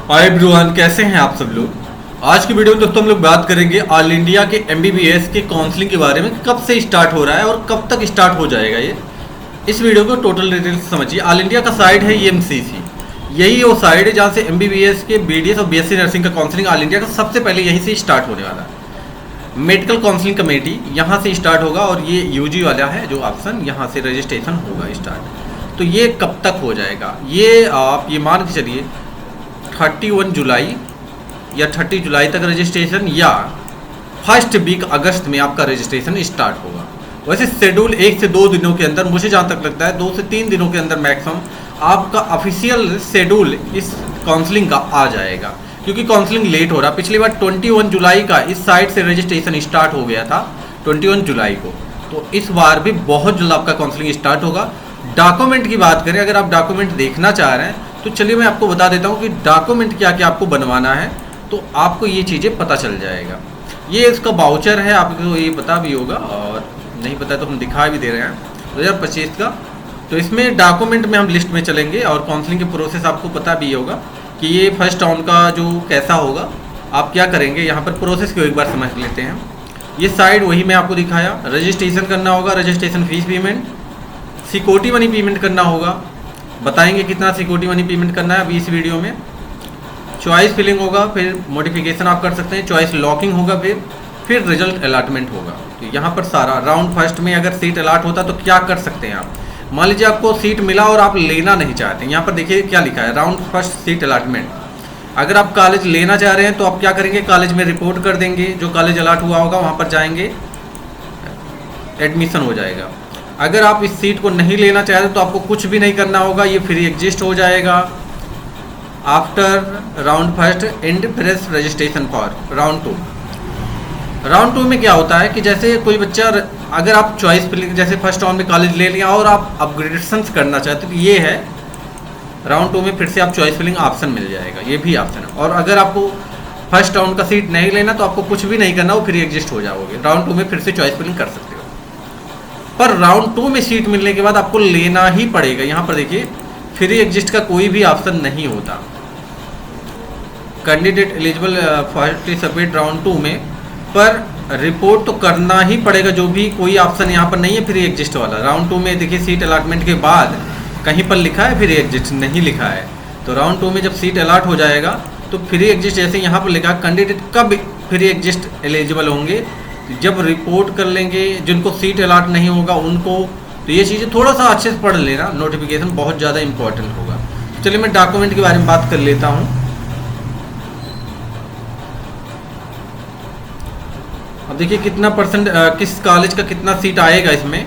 Hi everyone, कैसे हैं आप सब लोग। आज की वीडियो में दोस्तों हम लोग बात करेंगे ऑल इंडिया के एमबीबीएस के काउंसलिंग के बारे में, कब से स्टार्ट हो रहा है और कब तक स्टार्ट हो जाएगा ये। इस वीडियो को टोटल डिटेल्स समझिए। ऑल इंडिया का साइट है EMCC, यही वो साइट है जहाँ से एमबीबीएस के BDS और BSc नर्सिंग का काउंसलिंग ऑल इंडिया का सबसे पहले यहीं से स्टार्ट होने वाला है। मेडिकल काउंसलिंग कमेटी यहाँ से स्टार्ट होगा और ये UG वाला है जो ऑप्शन, यहाँ से रजिस्ट्रेशन होगा स्टार्ट। तो ये कब तक हो जाएगा, ये आप ये मान के चलिए 31 जुलाई या 30 जुलाई तक रजिस्ट्रेशन, या फर्स्ट वीक अगस्त में आपका रजिस्ट्रेशन स्टार्ट होगा। वैसे शेड्यूल 1 से 2 दिनों के अंदर, मुझे जहाँ तक लगता है 2 से 3 दिनों के अंदर मैक्सिमम आपका ऑफिशियल शेड्यूल इस काउंसलिंग का आ जाएगा, क्योंकि काउंसलिंग लेट हो रहा। पिछली बार 21 जुलाई का इस साइट से रजिस्ट्रेशन स्टार्ट हो गया था 21 जुलाई को, तो इस बार भी बहुत जल्द आपका काउंसलिंग स्टार्ट होगा। डॉक्यूमेंट की बात करें, अगर आप डॉक्यूमेंट देखना चाह रहे हैं तो चलिए मैं आपको बता देता हूँ कि डॉक्यूमेंट क्या क्या आपको बनवाना है, तो आपको ये चीज़ें पता चल जाएगा। ये इसका वाउचर है, आपको ये पता भी होगा, और नहीं पता तो हम दिखा भी दे रहे हैं 2025 का। तो इसमें डॉक्यूमेंट में हम लिस्ट में चलेंगे और काउंसलिंग की प्रोसेस आपको पता भी होगा कि ये फर्स्ट राउंड का जो कैसा होगा, आप क्या करेंगे। यहाँ पर प्रोसेस को एक बार समझ लेते हैं। ये साइड वही मैं आपको दिखाया, रजिस्ट्रेशन करना होगा, registration fees payment, security money payment करना होगा, बताएंगे कितना सिक्योरिटी मनी पेमेंट करना है अभी इस वीडियो में। चॉइस फिलिंग होगा, फिर मॉडिफिकेशन आप कर सकते हैं, चॉइस लॉकिंग होगा, फिर रिजल्ट अलॉटमेंट होगा। तो यहाँ पर सारा राउंड फर्स्ट में अगर सीट अलॉट होता तो क्या कर सकते हैं आप। मान लीजिए आपको सीट मिला और आप लेना नहीं चाहते, यहाँ पर देखिए क्या लिखा है, राउंड फर्स्ट सीट अलॉटमेंट। अगर आप कॉलेज लेना चाह रहे हैं तो आप क्या करेंगे, कॉलेज में रिपोर्ट कर देंगे, जो कॉलेज अलॉट हुआ होगा वहाँ पर जाएंगे, एडमिशन हो जाएगा। अगर आप इस सीट को नहीं लेना चाहते तो आपको कुछ भी नहीं करना होगा, ये फ्री एग्जिस्ट हो जाएगा। After round first and fresh registration for round 2। Round 2 में क्या होता है कि जैसे कोई बच्चा, अगर आप चॉइस जैसे फर्स्ट राउंड में कॉलेज ले लिया और आप अपग्रेडेशन करना चाहते तो ये है, राउंड 2 में फिर से आप चॉइस फिलिंग ऑप्शन मिल जाएगा, ये भी ऑप्शन है। और अगर आपको फर्स्ट राउंड का सीट नहीं लेना तो आपको कुछ भी नहीं करना, वो फ्री एग्जिस्ट हो जाओगे। राउंड 2 में फिर से चॉइस फिलिंग कर सकते हो, पर राउंड 2 में सीट मिलने के बाद आपको लेना ही पड़ेगा। यहाँ पर देखिए फ्री एग्जिस्ट का कोई भी ऑप्शन नहीं होता। कैंडिडेट एलिजिबल पार्टिसिपेट राउंड 2 में, पर रिपोर्ट तो करना ही पड़ेगा, जो भी कोई ऑप्शन यहाँ पर नहीं है फ्री एग्जिस्ट वाला। राउंड 2 में देखिए सीट अलॉटमेंट के बाद कहीं पर लिखा है फ्री एग्जिस्ट, नहीं लिखा है। तो राउंड 2 में जब सीट अलॉट हो जाएगा तो फ्री एग्जिस्ट, जैसे यहाँ पर लिखा कैंडिडेट कब फ्री एग्जिस्ट एलिजिबल होंगे, जब रिपोर्ट कर लेंगे, जिनको सीट अलॉट नहीं होगा उनको। तो ये चीज़ें थोड़ा सा अच्छे से पढ़ लेना, नोटिफिकेशन बहुत ज़्यादा इंपॉर्टेंट होगा। चलिए मैं डॉक्यूमेंट के बारे में बात कर लेता हूँ। अब देखिए कितना परसेंट किस कॉलेज का कितना सीट आएगा इसमें।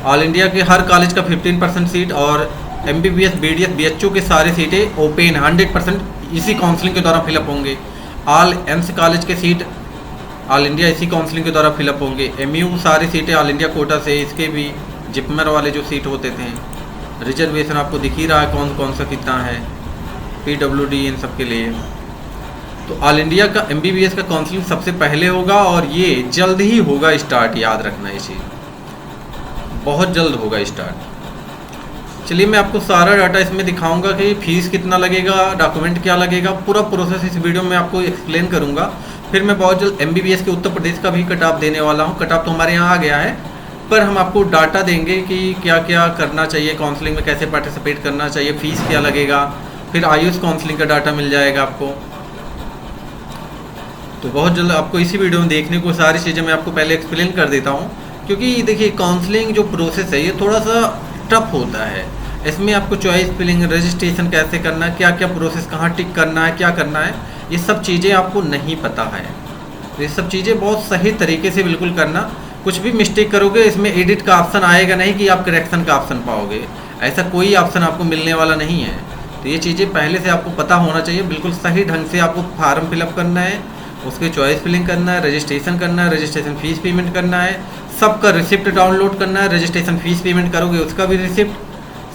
ऑल इंडिया के हर कॉलेज का 15% सीट, और MBBS BDS BHO के सारे सीटें ओपन 100% इसी काउंसलिंग के द्वारा फिलअप होंगे। ऑल एम्स कॉलेज के सीट ऑल इंडिया इसी काउंसलिंग के द्वारा फिलअप होंगे। MU सारी सीटें ऑल इंडिया कोटा से, इसके भी जिपमर वाले जो सीट होते थे। रिजर्वेशन आपको दिख ही रहा है कौन कौन सा कितना है, PWD इन सब के लिए। तो ऑल इंडिया का MBBS का काउंसलिंग सबसे पहले होगा और ये जल्द ही होगा स्टार्ट, याद रखना ये चीज़, बहुत जल्द होगा स्टार्ट। चलिए मैं आपको सारा डाटा इसमें दिखाऊंगा कि फीस कितना लगेगा, डॉक्यूमेंट क्या लगेगा, पूरा प्रोसेस इस वीडियो में आपको एक्सप्लेन करूंगा। फिर मैं बहुत जल्द MBBS के उत्तर प्रदेश का भी कट ऑफ देने वाला हूँ। कट ऑफ तो हमारे यहाँ आ गया है, पर हम आपको डाटा देंगे कि क्या क्या करना चाहिए काउंसलिंग में, कैसे पार्टिसिपेट करना चाहिए, फीस क्या लगेगा, फिर आयुष काउंसलिंग का डाटा मिल जाएगा आपको। तो बहुत जल्द आपको इसी वीडियो में देखने को सारी चीज़ें मैं आपको पहले एक्सप्लेन कर देता हूँ, क्योंकि देखिए काउंसलिंग जो प्रोसेस है ये थोड़ा सा टफ होता है। इसमें आपको चॉइस फिलिंग, रजिस्ट्रेशन कैसे करना है, क्या क्या प्रोसेस, कहाँ टिक करना है, क्या करना है, ये सब चीज़ें आपको नहीं पता है। तो ये सब चीज़ें बहुत सही तरीके से बिल्कुल करना। कुछ भी मिस्टेक करोगे इसमें एडिट का ऑप्शन आएगा नहीं कि आप करेक्शन का ऑप्शन पाओगे, ऐसा कोई ऑप्शन आपको मिलने वाला नहीं है। तो ये चीज़ें पहले से आपको पता होना चाहिए। बिल्कुल सही ढंग से आपको फॉर्म फिलअप करना है, उसके चॉइस फिलिंग करना है, रजिस्ट्रेशन करना है, रजिस्ट्रेशन फीस पेमेंट करना है, सबका रिसिप्ट डाउनलोड करना है, रजिस्ट्रेशन फीस पेमेंट करोगे उसका भी रिसिप्ट,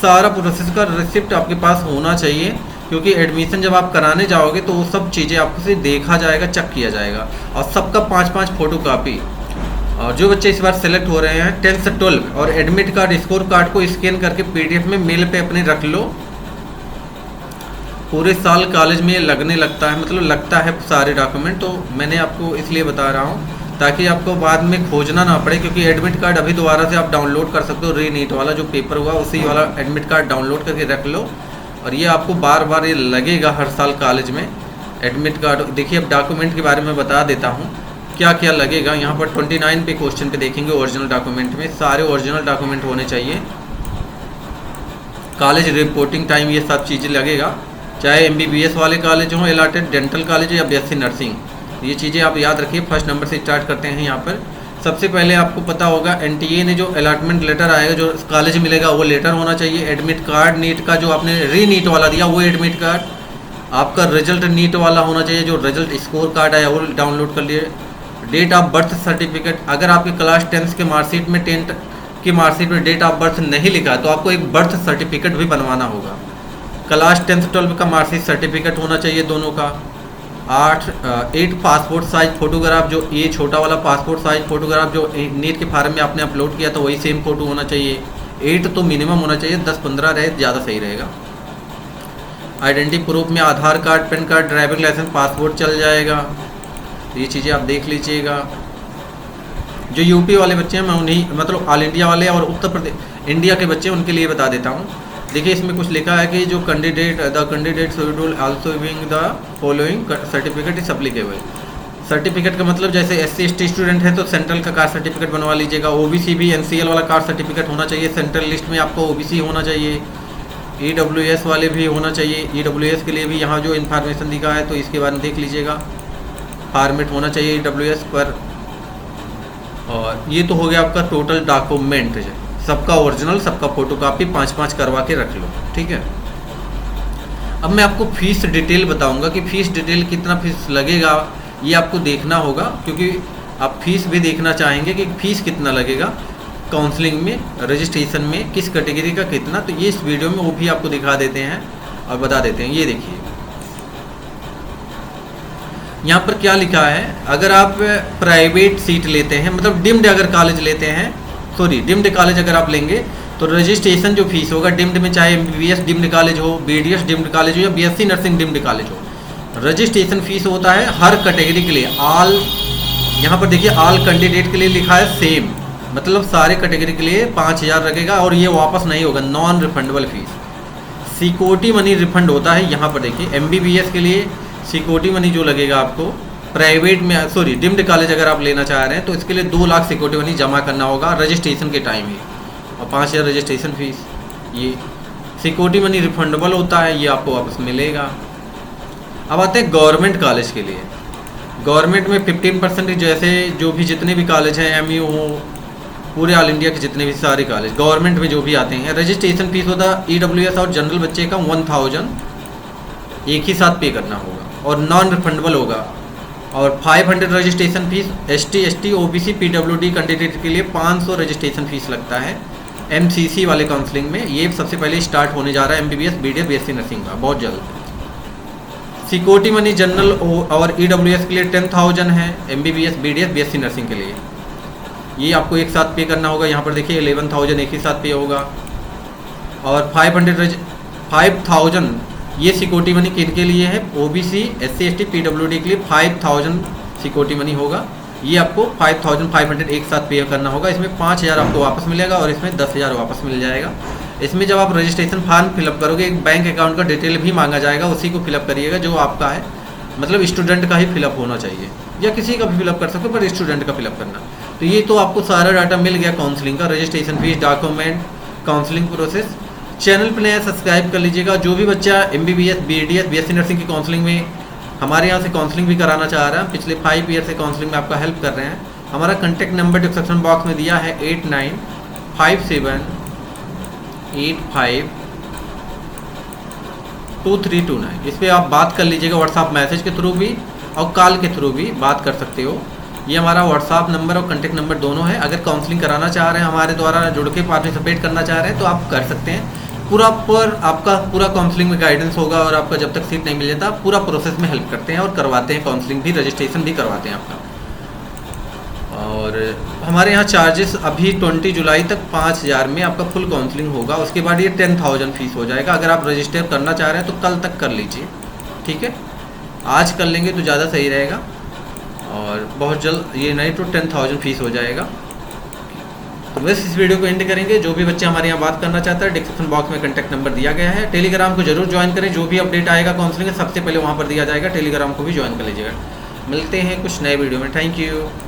सारा प्रोसेस का रिसिप्ट आपके पास होना चाहिए। क्योंकि एडमिशन जब आप कराने जाओगे तो वो सब चीज़ें आपको से देखा जाएगा, चेक किया जाएगा, और सबका 5-5 फोटो कापी। और जो बच्चे इस बार सेलेक्ट हो रहे हैं 10 से 12 और एडमिट कार्ड, स्कोर कार्ड को स्कैन करके PDF में मेल पे अपने रख लो। पूरे साल कॉलेज में लगने लगता है, मतलब लगता है सारे डॉक्यूमेंट। तो मैंने आपको इसलिए बता रहा हूँ ताकि आपको बाद में खोजना ना पड़े, क्योंकि एडमिट कार्ड अभी दोबारा से आप डाउनलोड कर सकते हो। री नीट वाला जो पेपर हुआ उसी वाला एडमिट कार्ड डाउनलोड करके रख लो, और ये आपको बार बार ये लगेगा हर साल कॉलेज में एडमिट कार्ड। देखिए अब डॉक्यूमेंट के बारे में बता देता हूँ क्या क्या लगेगा। यहाँ पर 29 पे क्वेश्चन पे देखेंगे ओरिजिनल डॉक्यूमेंट में सारे ओरिजिनल डॉक्यूमेंट होने चाहिए। कॉलेज रिपोर्टिंग टाइम ये सब चीज़ें लगेगा, चाहे MBBS वाले कॉलेज हों, अलॉटेड डेंटल कॉलेज या BSc नर्सिंग, ये चीज़ें आप याद रखिए। फर्स्ट नंबर से स्टार्ट करते हैं। यहाँ पर सबसे पहले आपको पता होगा NTA ने जो अलॉटमेंट लेटर आएगा, जो कॉलेज मिलेगा वो लेटर होना चाहिए। एडमिट कार्ड नीट का जो आपने री नीट वाला दिया वो एडमिट कार्ड, आपका रिजल्ट नीट वाला होना चाहिए, जो रिजल्ट स्कोर कार्ड आया वो डाउनलोड कर लिए। डेट ऑफ बर्थ सर्टिफिकेट, अगर आपके क्लास 10th के मार्कशीट में 10th की मार्कशीट में डेट ऑफ बर्थ नहीं लिखा तो आपको एक बर्थ सर्टिफिकेट भी बनवाना होगा। क्लास 10th 12 का मार्कशीट सर्टिफिकेट होना चाहिए दोनों का। 8 पासपोर्ट साइज फोटोग्राफ, जो ये छोटा वाला पासपोर्ट साइज फोटोग्राफ जो नीट के फार्म में आपने अपलोड किया था वही सेम फ़ोटो होना चाहिए। 8 तो मिनिमम होना चाहिए, 10-15 रहे ज़्यादा सही रहेगा। आइडेंटिटी प्रूफ में Aadhaar card, PAN card, driving licence, passport चल जाएगा। ये चीज़ें आप देख लीजिएगा। जो यूपी वाले बच्चे हैं मैं उन्हीं, मतलब ऑल इंडिया वाले और उत्तर प्रदेश इंडिया के बच्चे उनके लिए बता देता हूँ। देखिए इसमें कुछ लिखा है कि जो candidate should also having the following certificate is applicable. Certificate का मतलब जैसे SC ST स्टूडेंट है तो सेंट्रल का कास्ट सर्टिफिकेट बनवा लीजिएगा। OBC भी NCL वाला कास्ट सर्टिफिकेट होना चाहिए, सेंट्रल लिस्ट में आपको OBC होना चाहिए। EWS वाले भी होना चाहिए। EWS के लिए भी यहाँ जो इन्फॉर्मेशन दिखा है तो इसके बारे में देख लीजिएगा। फॉर्मेट होना चाहिए EWS पर। और ये तो हो गया आपका टोटल डॉक्यूमेंट, सबका ओरिजिनल, सबका फोटोकॉपी 5-5 करवा के रख लो, ठीक है। अब मैं आपको फीस डिटेल बताऊंगा कि फीस डिटेल कितना फीस लगेगा ये आपको देखना होगा, क्योंकि आप फीस भी देखना चाहेंगे कि फीस कितना लगेगा काउंसलिंग में, रजिस्ट्रेशन में, किस कैटेगरी का कितना। तो ये इस वीडियो में वो भी आपको दिखा देते हैं और बता देते हैं। ये देखिए यहाँ पर क्या लिखा है। अगर आप प्राइवेट सीट लेते हैं, मतलब डिम्ड अगर कॉलेज लेते हैं, डिम्ड कॉलेज अगर आप लेंगे तो रजिस्ट्रेशन जो फीस होगा डिम्ड में, चाहे MBBS डिम्ड कॉलेज हो, BDS डिम्ड कॉलेज हो या BSc नर्सिंग डिम्ड कॉलेज हो, रजिस्ट्रेशन फीस होता है हर कैटेगरी के लिए। ऑल, यहाँ पर देखिए ऑल कैंडिडेट के लिए लिखा है सेम, मतलब सारे कैटेगरी के लिए 5000 लगेगा और ये वापस नहीं होगा, non refundable fees. Security money refund होता है। यहाँ पर देखिए MBBS के लिए सिक्योरिटी मनी जो लगेगा आपको, प्राइवेट में डिम्ड कॉलेज अगर आप लेना चाह रहे हैं तो इसके लिए 2 लाख सिक्योरिटी मनी जमा करना होगा रजिस्ट्रेशन के टाइम ही, और 5000 रजिस्ट्रेशन फीस। ये सिक्योरिटी मनी रिफंडेबल होता है, ये आपको वापस मिलेगा। अब आते हैं गवर्नमेंट कॉलेज के लिए। गवर्नमेंट में 15% जैसे जो भी जितने भी कॉलेज हैं, MU हो, पूरे ऑल इंडिया के जितने भी सारे कॉलेज गवर्नमेंट में जो भी आते हैं, रजिस्ट्रेशन फीस होता है EWS और जनरल बच्चे का 1000 एक ही साथ पे करना होगा और नॉन रिफंडेबल होगा। और 500 registration fees. ST ST OBC PWD candidate के लिए 500 रजिस्ट्रेशन फीस लगता है MCC वाले काउंसलिंग में। ये सबसे पहले स्टार्ट होने जा रहा है MBBS BDS BSc नर्सिंग का बहुत जल्द। सिक्योरिटी मनी जनरल और EWS के लिए 10,000 है, MBBS BDS BSc नर्सिंग के लिए ये आपको एक साथ पे करना होगा। यहाँ पर देखिए 11,000 एक ही साथ पे होगा। और 5,000 ये सिक्योरिटी मनी किन के लिए है, OBC SC ST PWD के लिए 5,000 सिक्योरिटी मनी होगा। ये आपको 5,500 एक साथ पे करना होगा। इसमें 5,000 आपको वापस मिलेगा और इसमें 10,000 वापस मिल जाएगा। इसमें जब आप रजिस्ट्रेशन फॉर्म फिलअप करोगे, एक बैंक अकाउंट का डिटेल भी मांगा जाएगा, उसी को फिलअप करिएगा जो आपका है, मतलब स्टूडेंट का ही फिलअप होना चाहिए या किसी का भी फिलअप कर सकते हो, पर स्टूडेंट का फिलअप करना। तो ये तो आपको सारा डाटा मिल गया काउंसलिंग का, registration fees, document, counselling process. Channel पर नया सब्सक्राइब कर लीजिएगा। जो भी बच्चा MBBS BDS BSc नर्सिंग की काउंसलिंग में हमारे यहाँ से काउंसलिंग भी कराना चाह रहा है, पिछले 5 ईयर से काउंसलिंग में आपका हेल्प कर रहे हैं, हमारा कॉन्टैक्ट नंबर डिस्क्रिप्शन बॉक्स में दिया है 8957852329। इस पर आप बात कर लीजिएगा, व्हाट्सअप मैसेज के थ्रू भी और कॉल के थ्रू भी बात कर सकते हो। ये हमारा व्हाट्सअप नंबर और कॉन्टैक्ट नंबर दोनों है। अगर काउंसलिंग कराना चाह रहे हैं, हमारे द्वारा जुड़ के पार्टिसिपेट करना चाह रहे हैं तो आप कर सकते हैं। आपका पूरा काउंसलिंग में गाइडेंस होगा और आपका जब तक सीट नहीं मिल जाता पूरा प्रोसेस में हेल्प करते हैं और करवाते हैं, काउंसलिंग भी, रजिस्ट्रेशन भी करवाते हैं आपका। और हमारे यहाँ चार्जेस अभी 20 जुलाई तक 5,000 में आपका फुल काउंसलिंग होगा। उसके बाद ये 10,000 फीस हो जाएगा। अगर आप रजिस्टर करना चाह रहे हैं तो कल तक कर लीजिए, ठीक है। आज कर लेंगे तो ज़्यादा सही रहेगा और बहुत जल्द ये नहीं तो 10,000 फीस हो जाएगा। तो बस इस वीडियो को एंड करेंगे। जो भी बच्चे हमारे यहाँ बात करना चाहता है, डिस्क्रिप्शन बॉक्स में कॉन्टैक्ट नंबर दिया गया है। टेलीग्राम को जरूर ज्वाइन करें। जो भी अपडेट आएगा काउंसलिंग सबसे पहले वहाँ पर दिया जाएगा। टेलीग्राम को भी ज्वाइन कर लीजिएगा। मिलते हैं कुछ नए वीडियो में। Thank you.